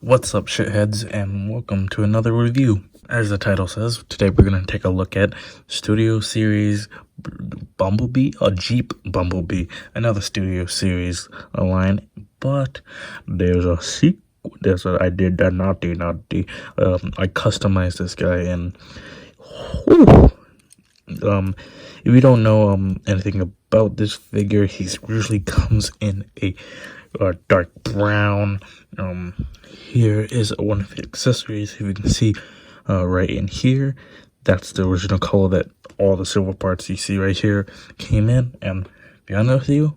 What's up, shitheads, and welcome to another review. As the title says, today we're going to take a look at Studio Series Bumblebee, a Jeep Bumblebee, another Studio Series line, but there's a sequel. I did that naughty. I customized this guy, and whew, if you don't know anything about this figure, he usually comes in a dark brown. Here is one of the accessories. If you can see right in here, that's the original color that all the silver parts you see right here came in. And to be honest with you,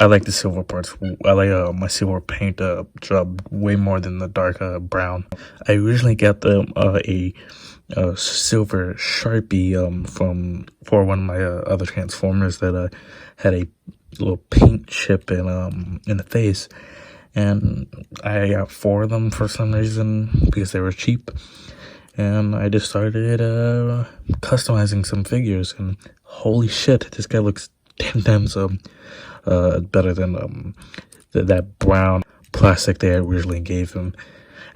I like the silver parts. I like my silver paint job way more than the dark brown. I originally got them a silver Sharpie for one of my other Transformers that had a little paint chip in the face, and I got 4 of them for some reason because they were cheap, and I just started customizing some figures, and holy shit, this guy looks 10 times better than that brown plastic they originally gave him.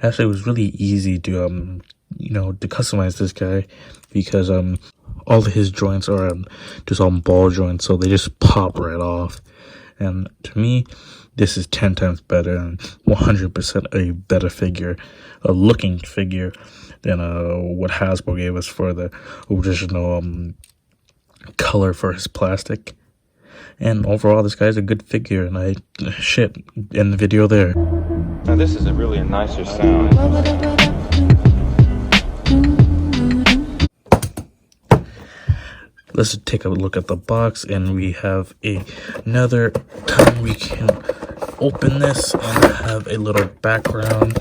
Actually, it was really easy to to customize this guy because all of his joints are just all ball joints, so they just pop right off. And to me, this is 10 times better and 100% a better figure, a looking figure than what Hasbro gave us for the original color for his plastic. And overall, this guy's a good figure, and end the video there. Now this is really a nicer sound. Let's take a look at the box, and we have another time we can open this and have a little background.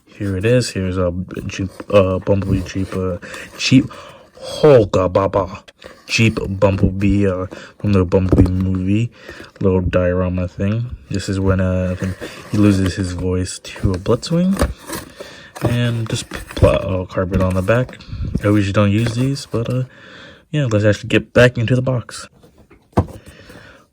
Here it is. Here's a Jeep, Bumblebee Jeep Holga Baba Jeep Bumblebee from the Bumblebee movie, little diorama thing. This is when I think he loses his voice to a Blitzwing, and just cardboard on the back. I usually don't use these, but yeah, let's actually get back into the box.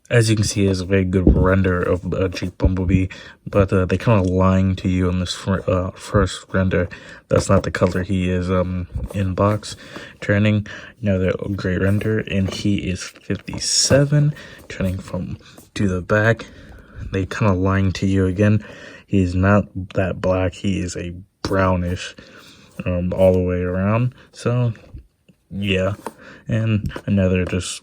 As you can see, it's a very good render of Jeep Bumblebee, but they kind of lying to you in this first render. That's not the color he is in box. Turning, another great render, and he is 57. Turning from to the back, they kind of lying to you again. He's not that black. He is a brownish all the way around. So yeah, and another just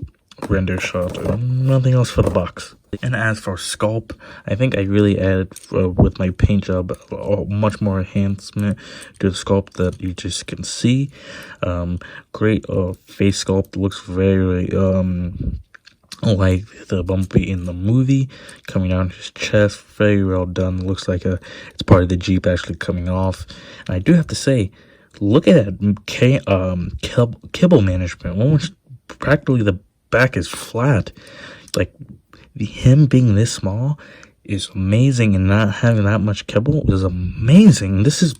render shot, nothing else for the box. And as for sculpt, I think I really added with my paint job much more enhancement to the sculpt that you just can see. Great face sculpt, looks very like the Bumblebee in the movie, coming down his chest, very well done. Looks like it's part of the Jeep actually coming off. And I do have to say, look at that kibble management. Almost practically the back is flat. Like, him being this small is amazing, and not having that much kibble is amazing. This is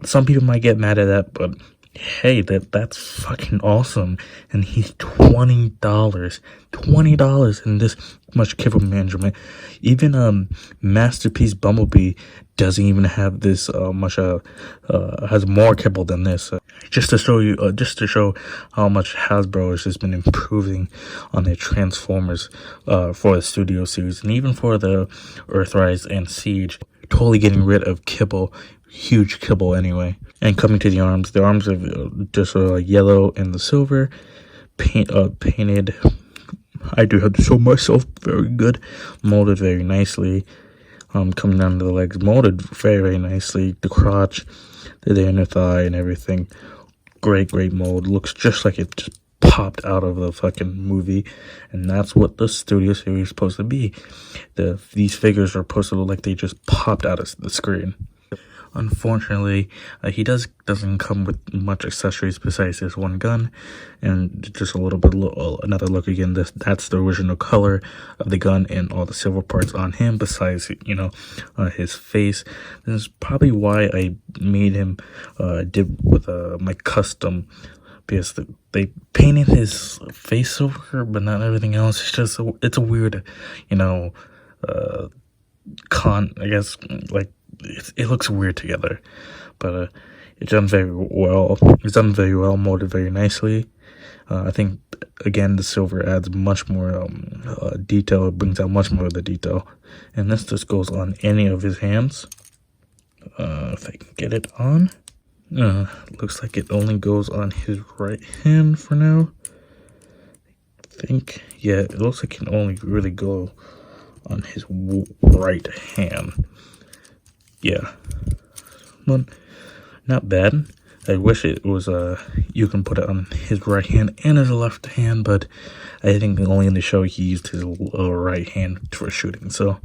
some people might get mad at that, but hey, that's fucking awesome. And he's $20 in this much kibble management. Even Masterpiece Bumblebee doesn't even have this much has more kibble than this. Just to show how much Hasbro has just been improving on their Transformers for the Studio Series, and even for the Earthrise and Siege, totally getting rid of kibble. Huge kibble anyway. And coming to the arms are just yellow and the silver painted. I do have to show myself, very good, molded very nicely. Coming down to the legs, molded very nicely. The crotch, the inner thigh, and everything, great mold. Looks just like it just popped out of the fucking movie, and that's what the Studio Series is supposed to be. These figures are supposed to look like they just popped out of the screen. Unfortunately, he doesn't come with much accessories besides this one gun, and just a little bit another look again. That's the original color of the gun and all the silver parts on him. Besides, his face. This is probably why I made him did with my custom, because they painted his face silver, but not everything else. It's a weird, I guess, like, it looks weird together, but it's done very well. It's done very well, molded very nicely. I think, again, the silver adds much more detail. It brings out much more of the detail. And this just goes on any of his hands. If I can get it on. Looks like it only goes on his right hand for now. I think, yeah, it looks like it can only really go on his right hand. Yeah. But not bad. I wish it was you can put it on his right hand and his left hand, but I think only in the show he used his right hand for shooting. So,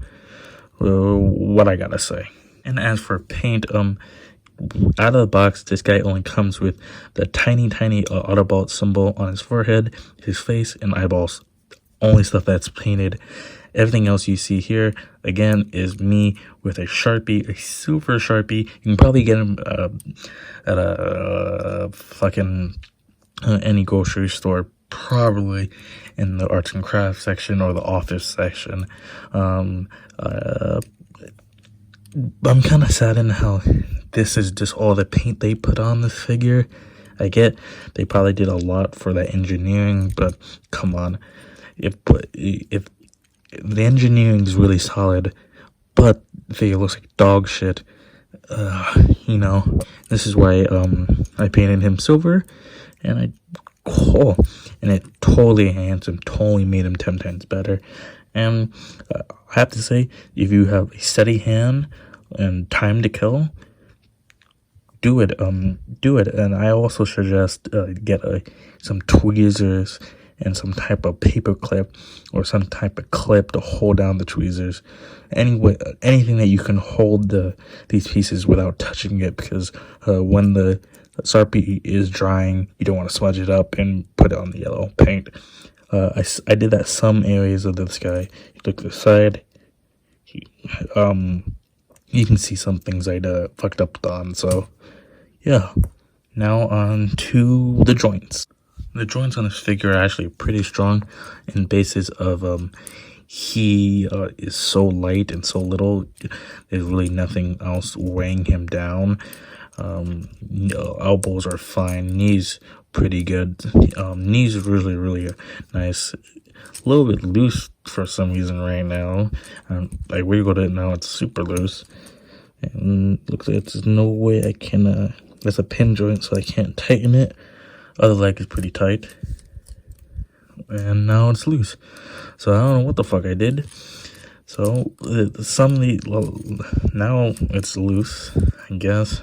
what I gotta say. And as for paint, out of the box, this guy only comes with the tiny Autobot symbol on his forehead, his face, and eyeballs. Only stuff that's painted. Everything else you see here, again, is me with a Sharpie, a super Sharpie. You can probably get them at a fucking any grocery store, probably in the arts and crafts section or the office section. I'm kind of saddened how this is just all the paint they put on this figure. I get they probably did a lot for that engineering, but come on. If the engineering is really solid, but the figure looks like dog shit, you know, this is why I painted him silver, and it totally enhanced him, totally made him 10 times better. And I have to say, if you have a steady hand and time to kill, do it. And I also suggest get some tweezers and some type of paper clip or some type of clip to hold down the tweezers. Anyway, anything that you can hold these pieces without touching it, because when the Sharpie is drying, you don't want to smudge it up and put it on the yellow paint. I did that some areas of this guy. You look to the side, you can see some things I fucked up on. So yeah, now on to the joints. The joints on this figure are actually pretty strong in basis of he is so light and so little. There's really nothing else weighing him down. Elbows are fine. Knees pretty good. Knees really nice. A little bit loose for some reason right now. I wiggled it, now it's super loose. And looks like there's no way I can. There's a pin joint, so I can't tighten it. Other leg is pretty tight. And now it's loose. So I don't know what the fuck I did. So now it's loose, I guess.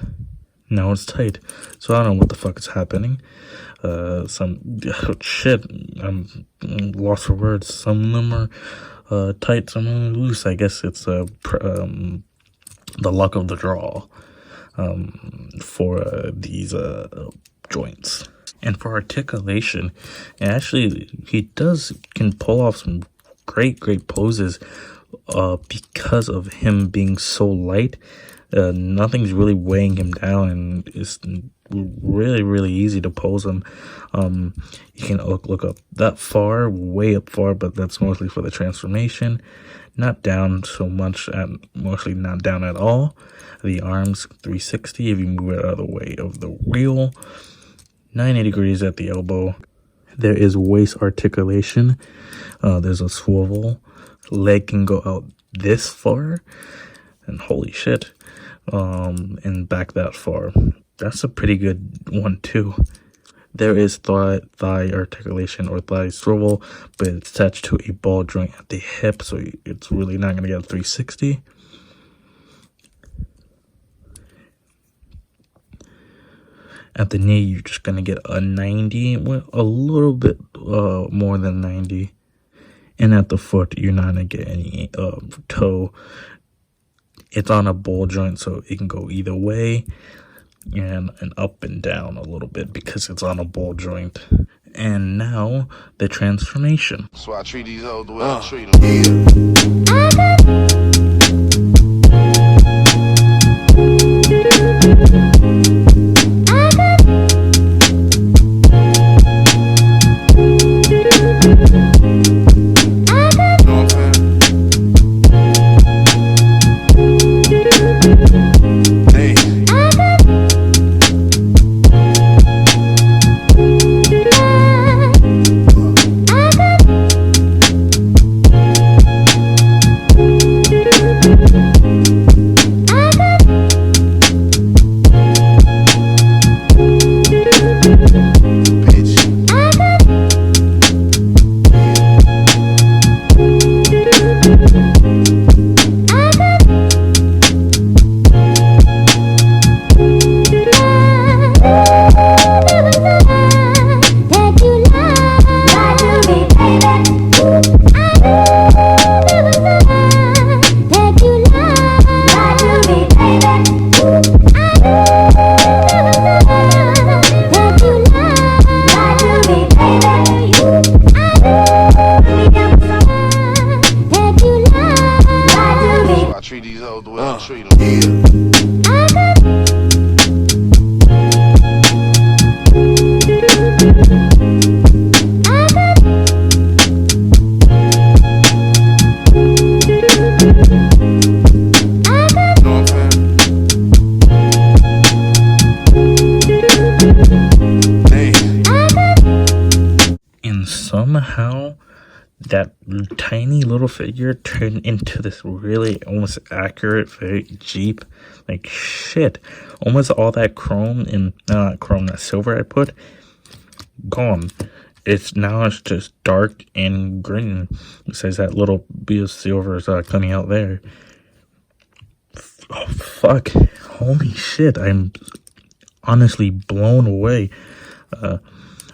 Now it's tight. So I don't know what the fuck is happening. Shit. I'm lost for words. Some of them are tight, some of them are loose. I guess it's the luck of the draw for these joints. And for articulation, actually, he can pull off some great poses because of him being so light. Nothing's really weighing him down, and it's really easy to pose him. You can look up that far, way up far, but that's mostly for the transformation. Not down so much, and mostly not down at all. The arms 360 if you move it out of the way of the wheel. 90 degrees at the elbow. There is waist articulation. There's a swivel. Leg can go out this far. And holy shit. And back that far. That's a pretty good one too. There is thigh articulation or thigh swivel, but it's attached to a ball joint at the hip, so it's really not going to get a 360. At the knee, you're just going to get a 90, a little bit more than 90. And at the foot, you're not going to get any toe. It's on a ball joint, so it can go either way. And up and down a little bit because it's on a ball joint. And now, the transformation. So I treat these hoes the way I treat them. treat these hoes the way I treat them. And somehow that tiny little figure turned into this really almost accurate Jeep. Like shit. Almost all that chrome and not chrome, that silver I put, gone. It's just dark and green. Besides that little bit of silver is coming out there. Oh fuck. Holy shit. I'm honestly blown away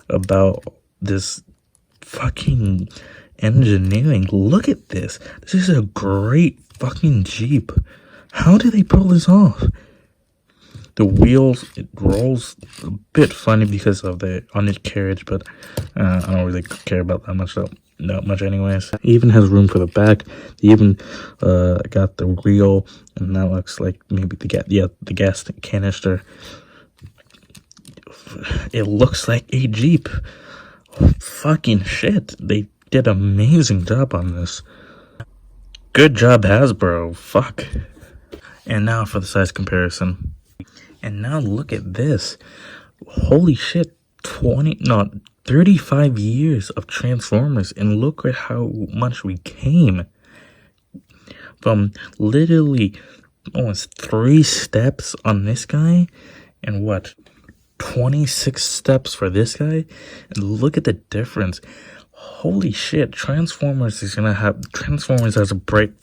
about this fucking engineering. Look at this. This is a great fucking Jeep. How did they pull this off? The wheels, it rolls a bit funny because of the undercarriage, but I don't really care about that much anyways. It even has room for the back. They even got the wheel, and that looks like maybe the gas canister. It looks like a Jeep. Oh, fucking shit. They did an amazing job on this. Good job, Hasbro. Fuck. And now for the size comparison. And now look at this. Holy shit. 35 years of Transformers. And look at how much we came. From literally almost 3 steps on this guy. And what? 26 steps for this guy. And look at the difference. Holy shit. Transformers has a bright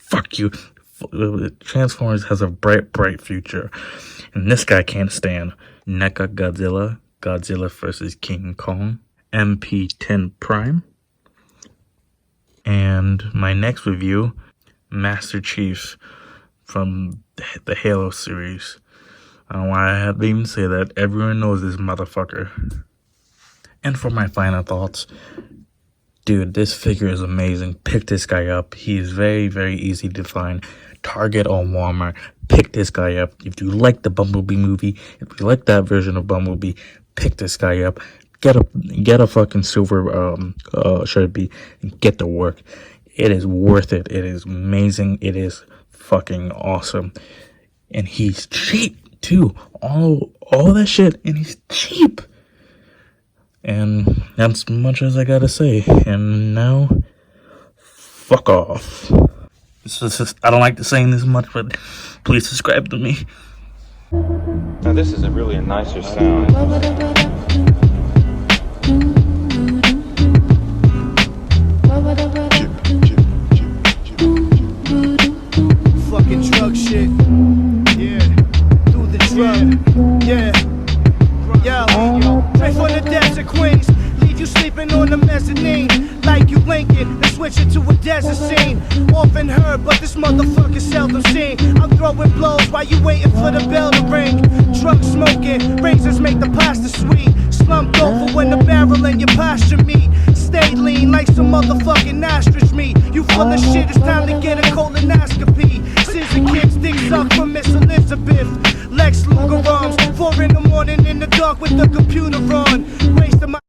Transformers has a bright future. And this guy can't stand. NECA Godzilla vs. King Kong, MP10 Prime. And my next review, Master Chief from the Halo series. I don't know why I had to even say that. Everyone knows this motherfucker. And for my final thoughts, dude, this figure is amazing. Pick this guy up. He is very, very easy to find. Target or Walmart. Pick this guy up. If you like the Bumblebee movie, if you like that version of Bumblebee, pick this guy up. Get a fucking silver Sharpie and get to work. It is worth it. It is amazing. It is fucking awesome. And he's cheap too. All that shit, and he's cheap. And that's much as I gotta say. And now, fuck off. I don't like to saying this much, but please subscribe to me. Now this is really a nicer sound. Fucking drug shit. Yeah. Do the drug. Yeah. Yo. Straight from the desert, Queens. Leave you sleeping on the mezzanine. Like you Lincoln, and switch it to a desert scene. Often heard, but this motherfucker seldom seen. I'm throwing blows while you waiting for the bell to ring. Drug smoking, razors make the pasta sweet. Slumped over when the barrel in your posture meet. Stay lean like some motherfucking ostrich meat. You full of shit, it's time to get a colonoscopy. Scissor kicks, dick suck from Miss Elizabeth. Lex Luger arms, 4 in the morning in the dark with the computer on.